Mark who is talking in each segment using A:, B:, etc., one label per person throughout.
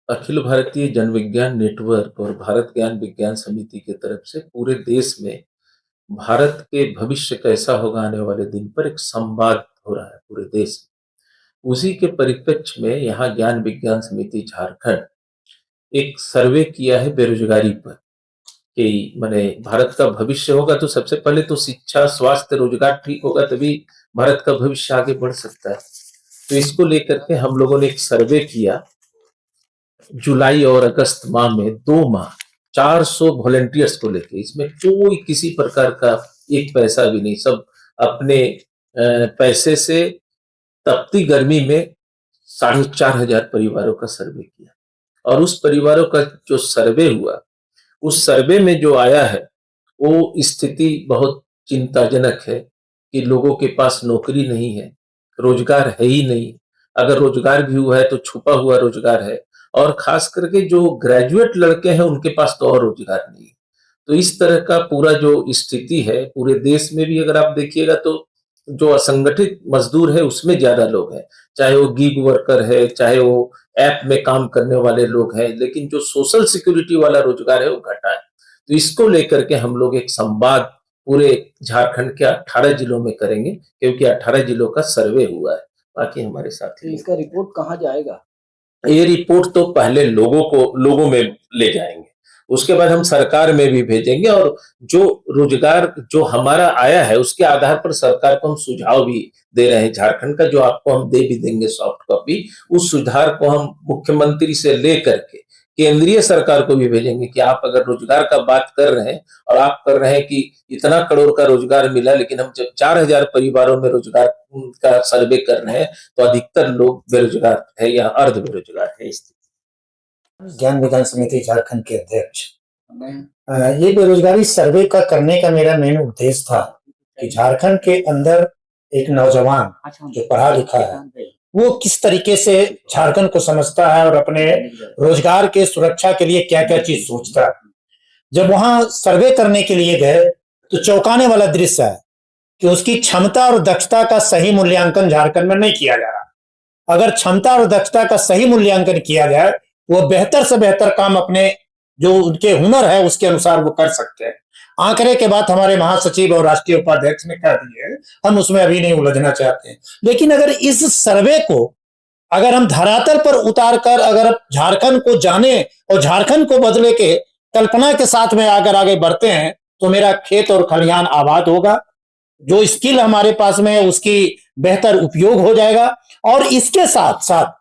A: अखिल भारतीय जन विज्ञान नेटवर्क और भारत ज्ञान विज्ञान समिति की तरफ से पूरे देश में भारत के भविष्य कैसा होगा आने वाले दिन पर एक संवाद हो रहा है पूरे देश में। उसी के परिप्रेक्ष्य में यहाँ ज्ञान विज्ञान समिति झारखंड एक सर्वे किया है बेरोजगारी पर कि माने भारत का भविष्य होगा तो सबसे पहले तो शिक्षा, स्वास्थ्य, रोजगार ठीक होगा तभी भारत का भविष्य आगे बढ़ सकता है। तो इसको लेकर के हम लोगों ने एक सर्वे किया जुलाई और अगस्त माह में, 2 माह 400 वॉलेंटियर्स को लेके। इसमें कोई किसी प्रकार का एक पैसा भी नहीं, सब अपने पैसे से तपती गर्मी में 4,500 परिवारों का सर्वे किया। और उस परिवारों का जो सर्वे हुआ, उस सर्वे में जो आया है वो स्थिति बहुत चिंताजनक है कि लोगों के पास नौकरी नहीं है, रोजगार है ही नहीं। अगर रोजगार भी हुआ है तो छुपा हुआ रोजगार है, और खास करके जो ग्रेजुएट लड़के हैं उनके पास तो और रोजगार नहीं है। तो इस तरह का पूरा जो स्थिति है पूरे देश में भी अगर आप देखिएगा तो जो असंगठित मजदूर है उसमें ज्यादा लोग हैं, चाहे वो गिग वर्कर है, चाहे वो ऐप में काम करने वाले लोग हैं, लेकिन जो सोशल सिक्योरिटी वाला रोजगार है वो घटा है। तो इसको लेकर के हम लोग एक संवाद पूरे झारखंड के 18 जिलों में करेंगे, क्योंकि 18 जिलों का सर्वे हुआ है। बाकी हमारे साथी,
B: इसका रिपोर्ट कहाँ जाएगा?
A: ये रिपोर्ट तो पहले लोगों में ले जाएंगे, उसके बाद हम सरकार में भी भेजेंगे, और जो रोजगार जो हमारा आया है उसके आधार पर सरकार को हम सुझाव भी दे रहे हैं। झारखंड का जो आपको हम दे भी देंगे सॉफ्ट कॉपी, उस सुधार को हम मुख्यमंत्री से लेकर के केंद्रीय सरकार को भी भेजेंगे कि आप अगर रोजगार का बात कर रहे हैं और आप कर रहे हैं कि इतना करोड़ का रोजगार मिला, लेकिन हम जब 4,000 परिवारों में रोजगार का सर्वे कर रहे हैं तो अधिकतर लोग बेरोजगार है या अर्ध बेरोजगार है।
C: ज्ञान विज्ञान समिति झारखंड के अध्यक्ष, ये बेरोजगारी सर्वे का करने का मेरा मेन उद्देश्य था कि झारखंड के अंदर एक नौजवान जो पढ़ा लिखा है वो किस तरीके से झारखंड को समझता है और अपने रोजगार के सुरक्षा के लिए क्या क्या चीज सोचता है। जब वहां सर्वे करने के लिए गए तो चौंकाने वाला दृश्य है कि उसकी क्षमता और दक्षता का सही मूल्यांकन झारखंड में नहीं किया जा रहा। अगर क्षमता और दक्षता का सही मूल्यांकन किया जाए वो बेहतर से बेहतर काम अपने जो उनके हुनर है उसके अनुसार वो कर सकते हैं। आंकड़े के बाद हमारे महासचिव और राष्ट्रीय उपाध्यक्ष ने कह दिए, हम उसमें अभी नहीं उलझना चाहते हैं। लेकिन अगर इस सर्वे को अगर हम धरातल पर उतार कर अगर झारखंड को जाने और झारखंड को बदले के कल्पना के साथ में अगर आगे बढ़ते हैं तो मेरा खेत और खलिहान आबाद होगा, जो स्किल हमारे पास में है उसकी बेहतर उपयोग हो जाएगा, और इसके साथ साथ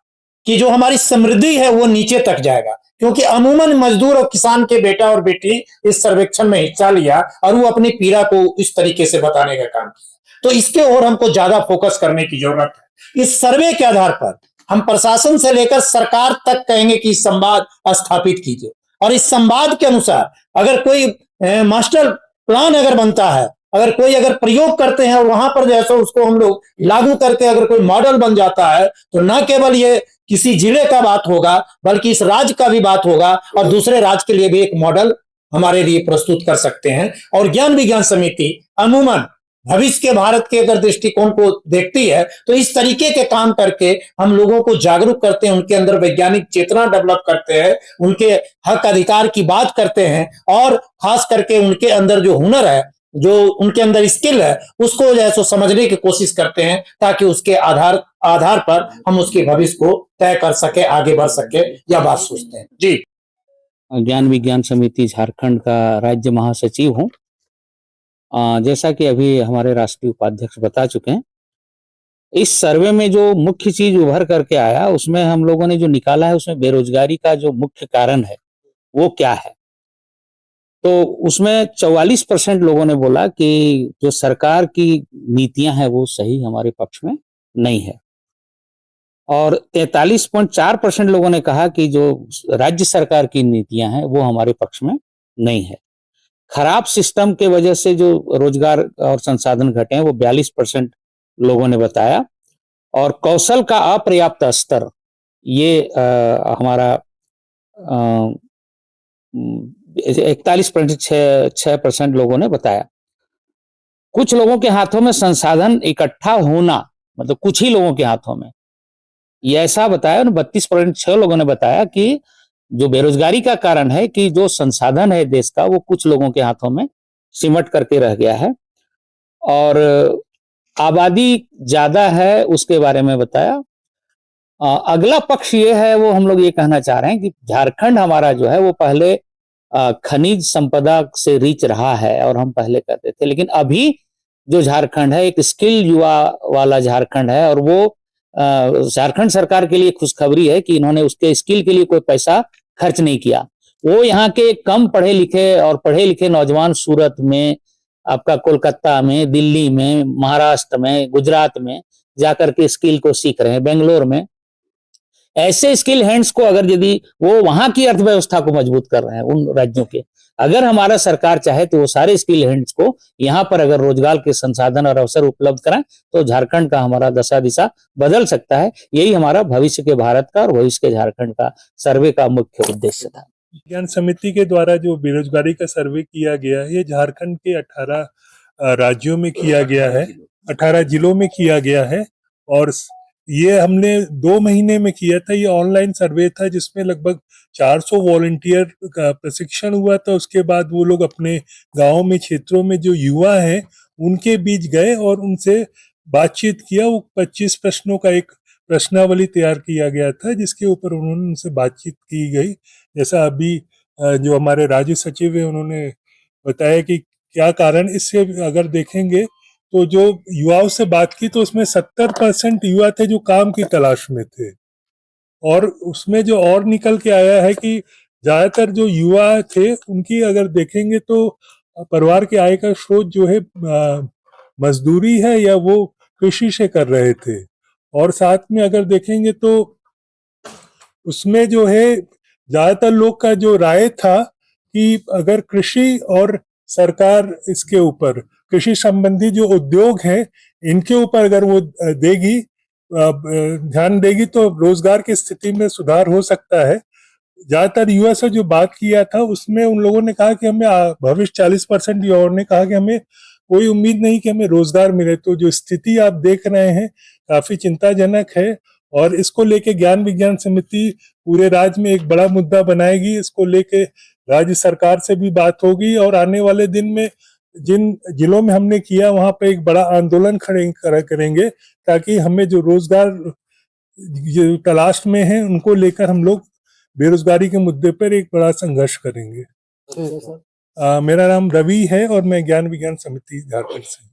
C: कि जो हमारी समृद्धि है वो नीचे तक जाएगा। क्योंकि अमूमन मजदूर और किसान के बेटा और बेटी इस सर्वेक्षण में हिस्सा लिया और वो अपनी पीड़ा को इस तरीके से बताने का काम किया, तो इसके ओर हमको ज्यादा फोकस करने की जरूरत है। इस सर्वे के आधार पर हम प्रशासन से लेकर सरकार तक कहेंगे कि संवाद स्थापित कीजिए, और इस संवाद के अनुसार अगर कोई मास्टर प्लान अगर बनता है, अगर कोई अगर प्रयोग करते हैं और वहां पर जैसे उसको हम लोग लागू करके अगर कोई मॉडल बन जाता है तो न केवल ये किसी जिले का बात होगा बल्कि इस राज्य का भी बात होगा, और दूसरे राज्य के लिए भी एक मॉडल हमारे लिए प्रस्तुत कर सकते हैं। और ज्ञान विज्ञान समिति अमूमन भविष्य के भारत के अगर दृष्टिकोण को देखती है तो इस तरीके के काम करके हम लोगों को जागरूक करते हैं, उनके अंदर वैज्ञानिक चेतना डेवलप करते हैं, उनके हक अधिकार की बात करते हैं, और खास करके उनके अंदर जो हुनर है, जो उनके अंदर स्किल है, उसको जैसे समझने की कोशिश करते हैं ताकि उसके आधार पर हम उसके भविष्य को तय कर सके, आगे बढ़ सके, या बात सोचते हैं। जी,
B: ज्ञान विज्ञान समिति झारखंड का राज्य महासचिव हूँ। जैसा कि अभी हमारे राष्ट्रीय उपाध्यक्ष बता चुके हैं, इस सर्वे में जो मुख्य चीज उभर करके आया उसमें हम लोगों ने जो निकाला है उसमें बेरोजगारी का जो मुख्य कारण है वो क्या है। तो उसमें 44% लोगों ने बोला कि जो सरकार की नीतियां हैं वो सही हमारे पक्ष में नहीं है, और 43.4% लोगों ने कहा कि जो राज्य सरकार की नीतियां हैं वो हमारे पक्ष में नहीं है। खराब सिस्टम के वजह से जो रोजगार और संसाधन घटे हैं वो 42% लोगों ने बताया, और कौशल का अपर्याप्त स्तर ये हमारा 41.6% लोगों ने बताया। कुछ लोगों के हाथों में संसाधन इकट्ठा होना, मतलब कुछ ही लोगों के हाथों में, ये ऐसा बताया। 32.6 लोगों ने बताया कि जो बेरोजगारी का कारण है कि जो संसाधन है देश का वो कुछ लोगों के हाथों में सिमट करके रह गया है और आबादी ज्यादा है उसके बारे में बताया। अगला पक्ष ये है, वो हम लोग ये कहना चाह रहे हैं कि झारखंड हमारा जो है वो पहले खनिज संपदा से रिच रहा है और हम पहले करते थे, लेकिन अभी जो झारखंड है एक स्किल युवा वाला झारखंड है और वो झारखंड सरकार के लिए खुशखबरी है कि इन्होंने उसके स्किल के लिए कोई पैसा खर्च नहीं किया। वो यहाँ के कम पढ़े लिखे और पढ़े लिखे नौजवान सूरत में, आपका कोलकाता में, दिल्ली में, महाराष्ट्र में, गुजरात में जाकर के स्किल को सीख रहे हैं, बेंगलोर में। ऐसे स्किल हैंड्स को अगर यदि वो वहां की अर्थव्यवस्था को मजबूत कर रहे हैं उन राज्यों के, अगर हमारा सरकार चाहे तो वो सारे स्किल हैंड्स को यहाँ पर अगर रोजगार के संसाधन और अवसर उपलब्ध कराएं तो झारखंड का हमारा दशा दिशा बदल सकता है। यही हमारा भविष्य के भारत का और भविष्य के झारखंड का सर्वे का मुख्य उद्देश्य था।
D: विज्ञान समिति के द्वारा जो बेरोजगारी का सर्वे किया गया है, ये झारखंड के 18 राज्यों में किया गया है, 18 जिलों में किया गया है और ये हमने 2 महीने में किया था। ये ऑनलाइन सर्वे था जिसमें लगभग 400 वॉलंटियर का प्रशिक्षण हुआ था। उसके बाद वो लोग अपने गांवों में, क्षेत्रों में जो युवा हैं उनके बीच गए और उनसे बातचीत किया। वो 25 प्रश्नों का एक प्रश्नावली तैयार किया गया था जिसके ऊपर उन्होंने उनसे बातचीत की गई। जैसा अभी जो हमारे राज्य सचिव है उन्होंने बताया कि क्या कारण, इससे अगर देखेंगे तो जो युवाओं से बात की तो उसमें 70% युवा थे जो काम की तलाश में थे और उसमें जो और निकल के आया है कि ज्यादातर जो युवा थे उनकी अगर देखेंगे तो परिवार के आय का स्रोत जो है मजदूरी है या वो कृषि से कर रहे थे। और साथ में अगर देखेंगे तो उसमें जो है ज्यादातर लोग का जो राय था कि अगर कृषि और सरकार इसके ऊपर, कृषि संबंधी जो उद्योग हैं इनके ऊपर अगर वो देगी, ध्यान देगी तो रोजगार की स्थिति में सुधार हो सकता है। ज्यादातर युवा से जो बात किया था उसमें उन लोगों ने कहा कि हमें भविष्य 40% युवाओं ने कहा कि हमें कोई उम्मीद नहीं कि हमें रोजगार मिले। तो जो स्थिति आप देख रहे हैं काफी चिंताजनक है और इसको लेके ज्ञान विज्ञान समिति पूरे राज्य में एक बड़ा मुद्दा बनाएगी। इसको लेके राज्य सरकार से भी बात होगी और आने वाले दिन में जिन जिलों में हमने किया वहां पे एक बड़ा आंदोलन करेंगे ताकि हमें जो रोजगार जो तलाश में है उनको लेकर हम लोग बेरोजगारी के मुद्दे पर एक बड़ा संघर्ष करेंगे। मेरा नाम रवि है और मैं ज्ञान विज्ञान समिति झारखंड से।